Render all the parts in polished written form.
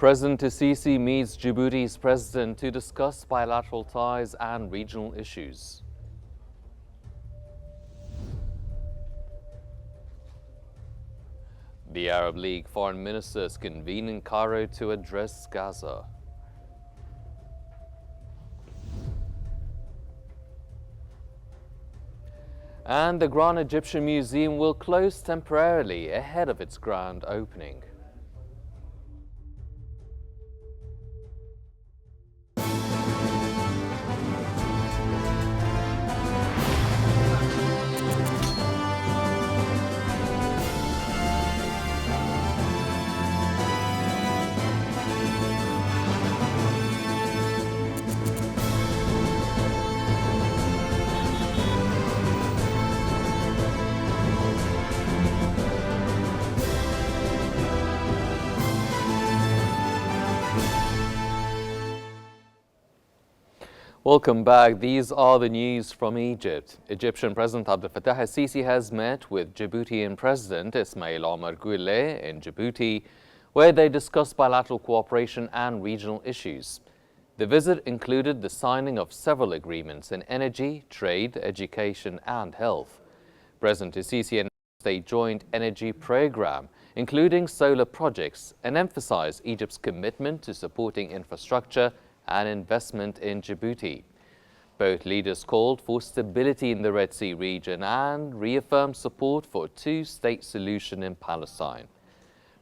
President Sisi meets Djibouti's president to discuss bilateral ties and regional issues. The Arab League foreign ministers convene in Cairo to address Gaza. And the Grand Egyptian Museum will close temporarily ahead of its grand opening. Welcome back. These are the news from Egypt. Egyptian President Abdel Fattah al-Sisi has met with Djiboutian President Ismail Omar Guelleh in Djibouti, where they discussed bilateral cooperation and regional issues. The visit included the signing of several agreements in energy, trade, education and health. President al-Sisi announced a joint energy program, including solar projects, and emphasized Egypt's commitment to supporting infrastructure and investment in Djibouti. Both leaders called for stability in the Red Sea region and reaffirmed support for a two-state solution in Palestine.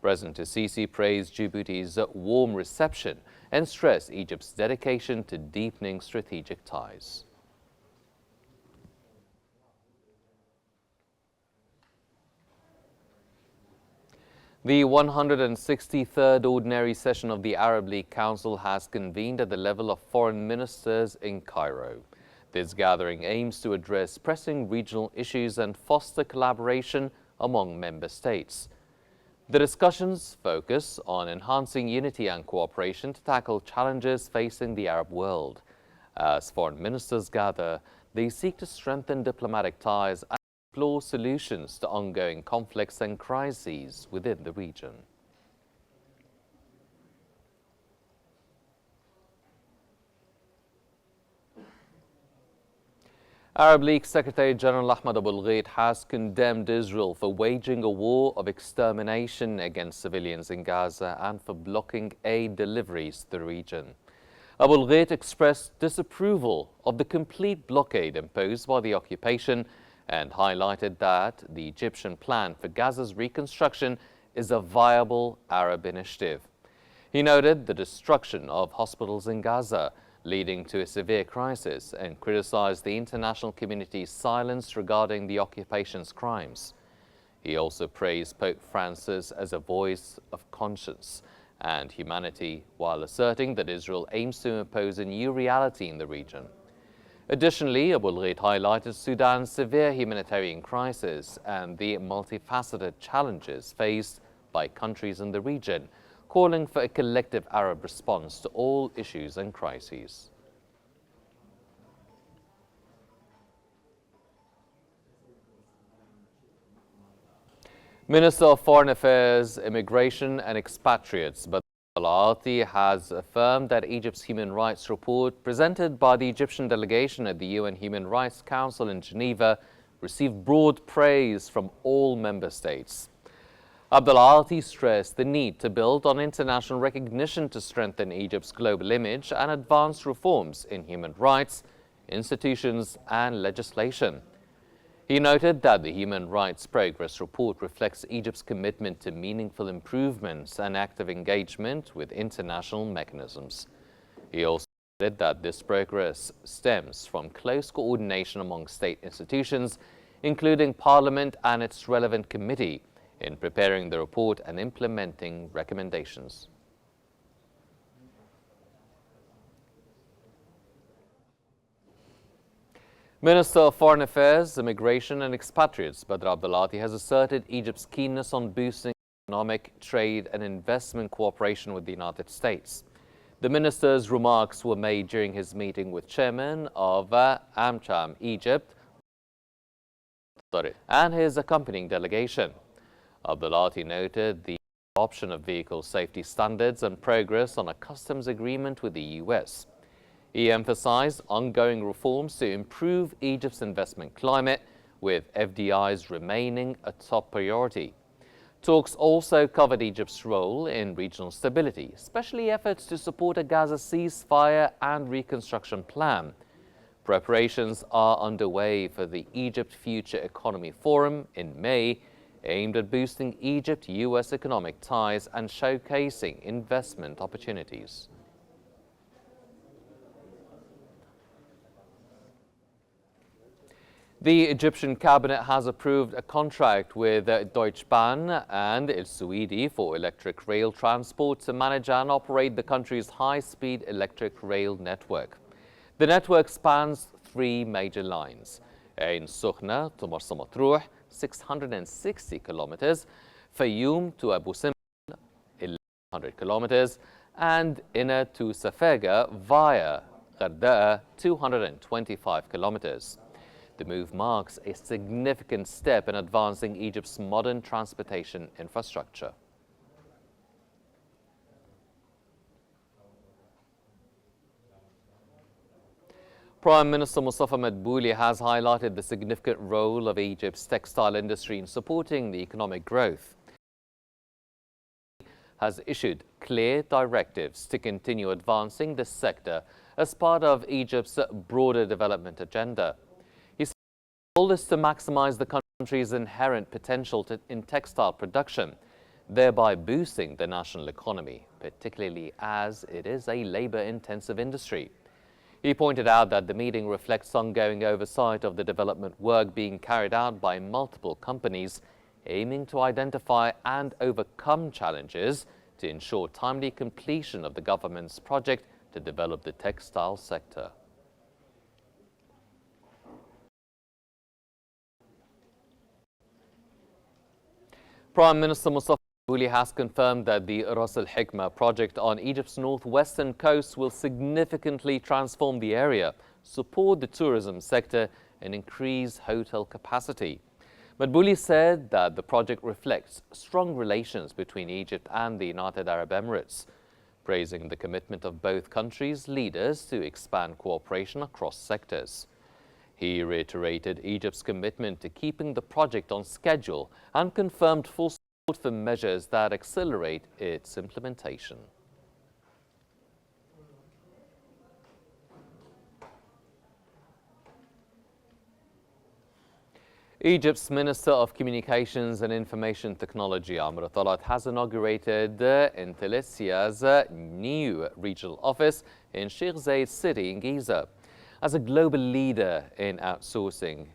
President al-Sisi praised Djibouti's warm reception and stressed Egypt's dedication to deepening strategic ties. The 163rd Ordinary Session of the Arab League Council has convened at the level of foreign ministers in Cairo. This gathering aims to address pressing regional issues and foster collaboration among member states. The discussions focus on enhancing unity and cooperation to tackle challenges facing the Arab world. As foreign ministers gather, they seek to strengthen diplomatic ties and explore solutions to ongoing conflicts and crises within the region. Arab League Secretary General Ahmed Abul-Ghait has condemned Israel for waging a war of extermination against civilians in Gaza and for blocking aid deliveries to the region. Abul-Ghait expressed disapproval of the complete blockade imposed by the occupation and highlighted that the Egyptian plan for Gaza's reconstruction is a viable Arab initiative. He noted the destruction of hospitals in Gaza, leading to a severe crisis, and criticized the international community's silence regarding the occupation's crimes. He also praised Pope Francis as a voice of conscience and humanity, while asserting that Israel aims to impose a new reality in the region. Additionally, Abul-Ghait highlighted Sudan's severe humanitarian crisis and the multifaceted challenges faced by countries in the region, calling for a collective Arab response to all issues and crises. Minister of Foreign Affairs, Immigration and Expatriates, Bulletin has affirmed that Egypt's human rights report presented by the Egyptian delegation at the UN Human Rights Council in Geneva received broad praise from all member states. Bulletin stressed the need to build on international recognition to strengthen Egypt's global image and advance reforms in human rights, institutions and legislation. He noted that the Human Rights Progress Report reflects Egypt's commitment to meaningful improvements and active engagement with international mechanisms. He also said that this progress stems from close coordination among state institutions, including Parliament and its relevant committee, in preparing the report and implementing recommendations. Minister of Foreign Affairs, Immigration and Expatriates Badr Abdulati has asserted Egypt's keenness on boosting economic, trade and investment cooperation with the United States. The minister's remarks were made during his meeting with chairman of AmCham Egypt and his accompanying delegation. Abdulati noted the adoption of vehicle safety standards and progress on a customs agreement with the US. He emphasized ongoing reforms to improve Egypt's investment climate, with FDIs remaining a top priority. Talks also covered Egypt's role in regional stability, especially efforts to support a Gaza ceasefire and reconstruction plan. Preparations are underway for the Egypt Future Economy Forum in May, aimed at boosting Egypt-US economic ties and showcasing investment opportunities. The Egyptian cabinet has approved a contract with Deutsche Bahn and El Suidi for electric rail transport to manage and operate the country's high-speed electric rail network. The network spans 3 major lines: Ain Sokhna to Marsa Matruh, 660 kilometers, Fayoum to Abu Simbel, 1100 kilometers, and Inna to Safega via Ghardaa, 225 kilometers. The move marks a significant step in advancing Egypt's modern transportation infrastructure. Prime Minister Mustafa Madbouli has highlighted the significant role of Egypt's textile industry in supporting the economic growth. He has issued clear directives to continue advancing this sector as part of Egypt's broader development agenda. The goal is to maximize the country's inherent potential in textile production, thereby boosting the national economy, particularly as it is a labor-intensive industry. He pointed out that the meeting reflects ongoing oversight of the development work being carried out by multiple companies, aiming to identify and overcome challenges to ensure timely completion of the government's project to develop the textile sector. Prime Minister Mustafa Madbouli has confirmed that the Ras Al Hikma project on Egypt's northwestern coast will significantly transform the area, support the tourism sector, and increase hotel capacity. Madbouli said that the project reflects strong relations between Egypt and the United Arab Emirates, praising the commitment of both countries' leaders to expand cooperation across sectors. He reiterated Egypt's commitment to keeping the project on schedule and confirmed full support for measures that accelerate its implementation. Egypt's Minister of Communications and Information Technology, Amr Talat, has inaugurated Intelsia's new regional office in Sheikh Zayed City in Giza. As a global leader in outsourcing,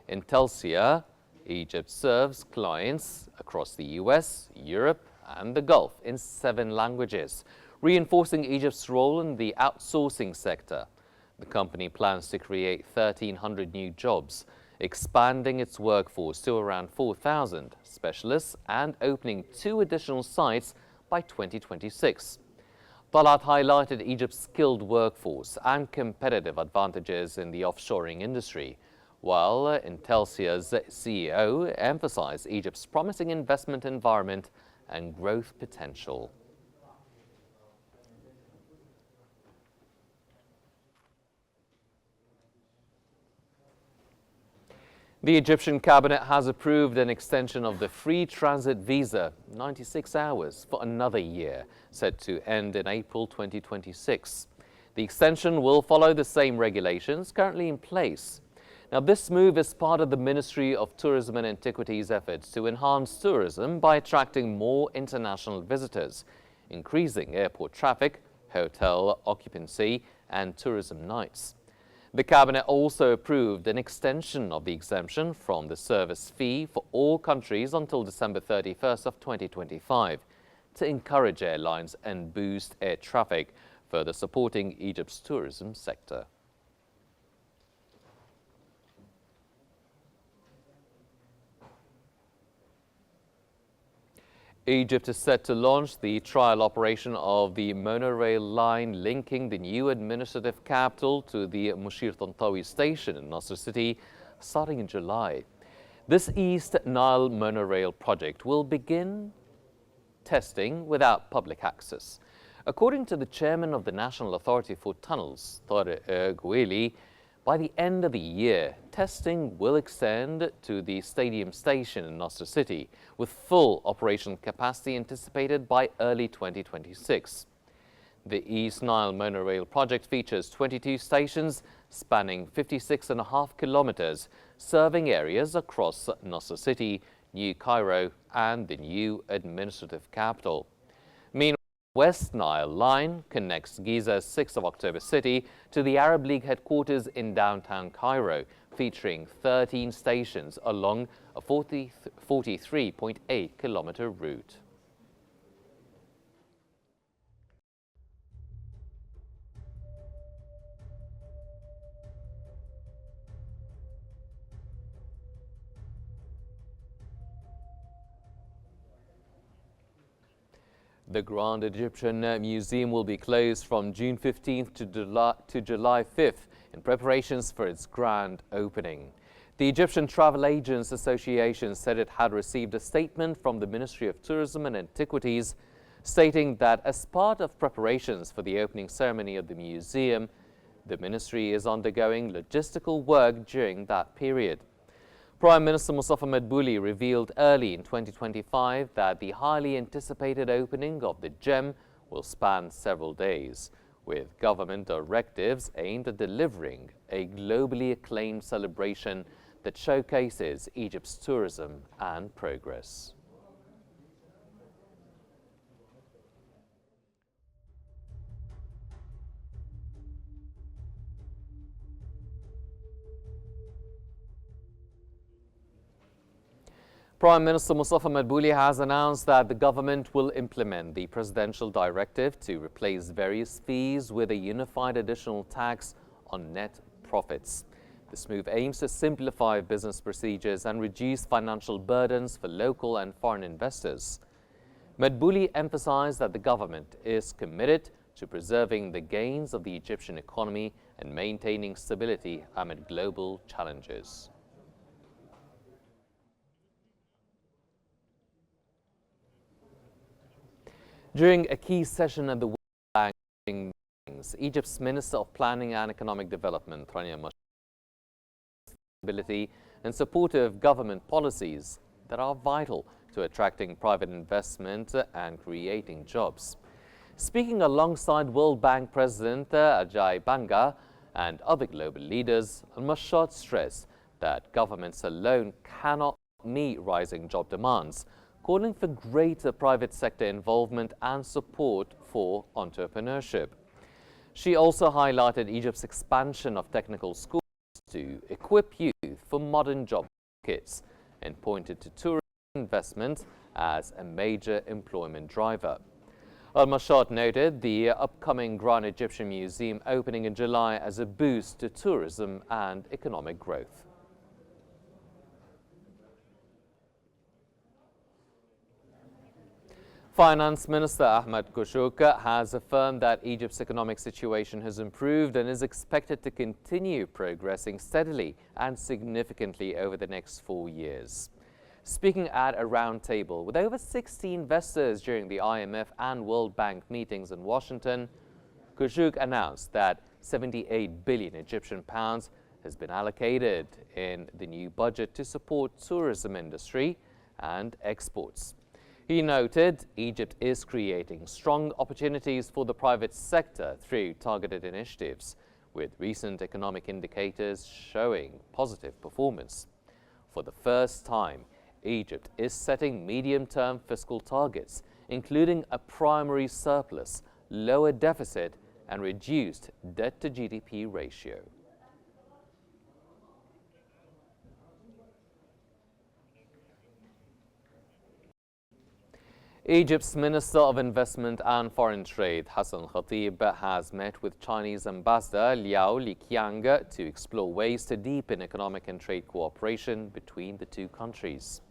Intelsia Egypt serves clients across the US, Europe, and the Gulf in 7 languages, reinforcing Egypt's role in the outsourcing sector. The company plans to create 1,300 new jobs, expanding its workforce to around 4,000 specialists and opening 2 additional sites by 2026. Talat highlighted Egypt's skilled workforce and competitive advantages in the offshoring industry, while Intelsia's CEO emphasized Egypt's promising investment environment and growth potential. The Egyptian cabinet has approved an extension of the free transit visa, 96 hours, for another year, set to end in April 2026. The extension will follow the same regulations currently in place. Now, this move is part of the Ministry of Tourism and Antiquities' efforts to enhance tourism by attracting more international visitors, increasing airport traffic, hotel occupancy, and tourism nights. The cabinet also approved an extension of the exemption from the service fee for all countries until December 31st of 2025 to encourage airlines and boost air traffic, further supporting Egypt's tourism sector. Egypt is set to launch the trial operation of the monorail line linking the new administrative capital to the Mushir Tantawi station in Nasser City starting in July. This East Nile monorail project will begin testing without public access. According to the chairman of the National Authority for Tunnels, Tore Guili, by the end of the year, testing will extend to the stadium station in Nasr City, with full operational capacity anticipated by early 2026. The East Nile monorail project features 22 stations spanning 56.5 kilometers, serving areas across Nasr City, New Cairo, and the new administrative capital. Meanwhile, the West Nile line connects Giza's 6th of October city to the Arab League headquarters in downtown Cairo, featuring 13 stations along a 43.8-kilometer route. The Grand Egyptian Museum will be closed from June 15th to July 5th in preparations for its grand opening. The Egyptian Travel Agents Association said it had received a statement from the Ministry of Tourism and Antiquities stating that as part of preparations for the opening ceremony of the museum, the ministry is undergoing logistical work during that period. Prime Minister Mustafa Madbouli revealed early in 2025 that the highly anticipated opening of the gem will span several days, with government directives aimed at delivering a globally acclaimed celebration that showcases Egypt's tourism and progress. Prime Minister Mustafa Madbouli has announced that the government will implement the presidential directive to replace various fees with a unified additional tax on net profits. This move aims to simplify business procedures and reduce financial burdens for local and foreign investors. Madbouli emphasized that the government is committed to preserving the gains of the Egyptian economy and maintaining stability amid global challenges. During a key session at the World Bank meetings, Egypt's Minister of Planning and Economic Development, stability and supportive government policies that are vital to attracting private investment and creating jobs. Speaking alongside World Bank President Ajay Banga and other global leaders, Al-Mashad stressed that governments alone cannot meet rising job demands, calling for greater private sector involvement and support for entrepreneurship. She also highlighted Egypt's expansion of technical schools to equip youth for modern job markets and pointed to tourism investment as a major employment driver. Al-Mashad noted the upcoming Grand Egyptian Museum opening in July as a boost to tourism and economic growth. Finance Minister Ahmed Kushuk has affirmed that Egypt's economic situation has improved and is expected to continue progressing steadily and significantly over the next 4 years. Speaking at a roundtable with over 60 investors during the IMF and World Bank meetings in Washington, Kushuk announced that 78 billion Egyptian pounds has been allocated in the new budget to support tourism industry and exports. He noted Egypt is creating strong opportunities for the private sector through targeted initiatives, with recent economic indicators showing positive performance. For the first time, Egypt is setting medium-term fiscal targets, including a primary surplus, lower deficit, and reduced debt-to-GDP ratio. Egypt's Minister of Investment and Foreign Trade, Hassan Khatib, has met with Chinese Ambassador Liao Liqiang to explore ways to deepen economic and trade cooperation between the two countries.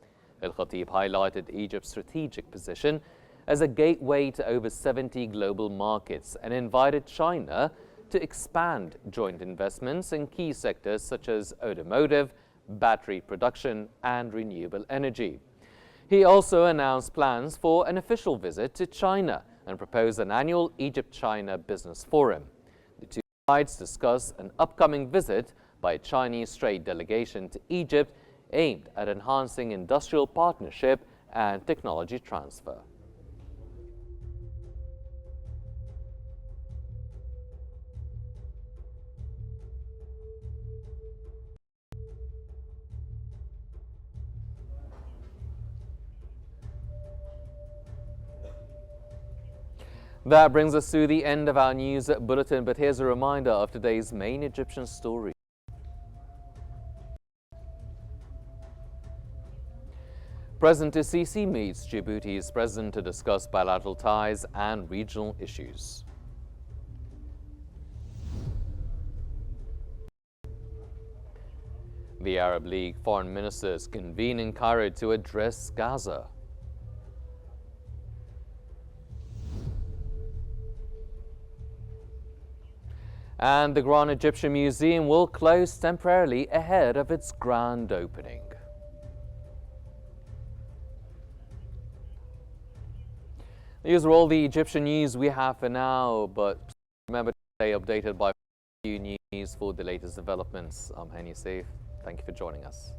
Al-Khatib highlighted Egypt's strategic position as a gateway to over 70 global markets and invited China to expand joint investments in key sectors such as automotive, battery production, and renewable energy. He also announced plans for an official visit to China and proposed an annual Egypt-China business forum. The two sides discussed an upcoming visit by a Chinese trade delegation to Egypt aimed at enhancing industrial partnership and technology transfer. That brings us to the end of our news bulletin, but here's a reminder of today's main Egyptian story. President Sisi meets Djibouti's president to discuss bilateral ties and regional issues. The Arab League foreign ministers convene in Cairo to address Gaza. And the Grand Egyptian Museum will close temporarily ahead of its grand opening. These are all the Egyptian news we have for now, but remember to stay updated by Qnews for the latest developments. I'm Henny Saif. Thank you for joining us.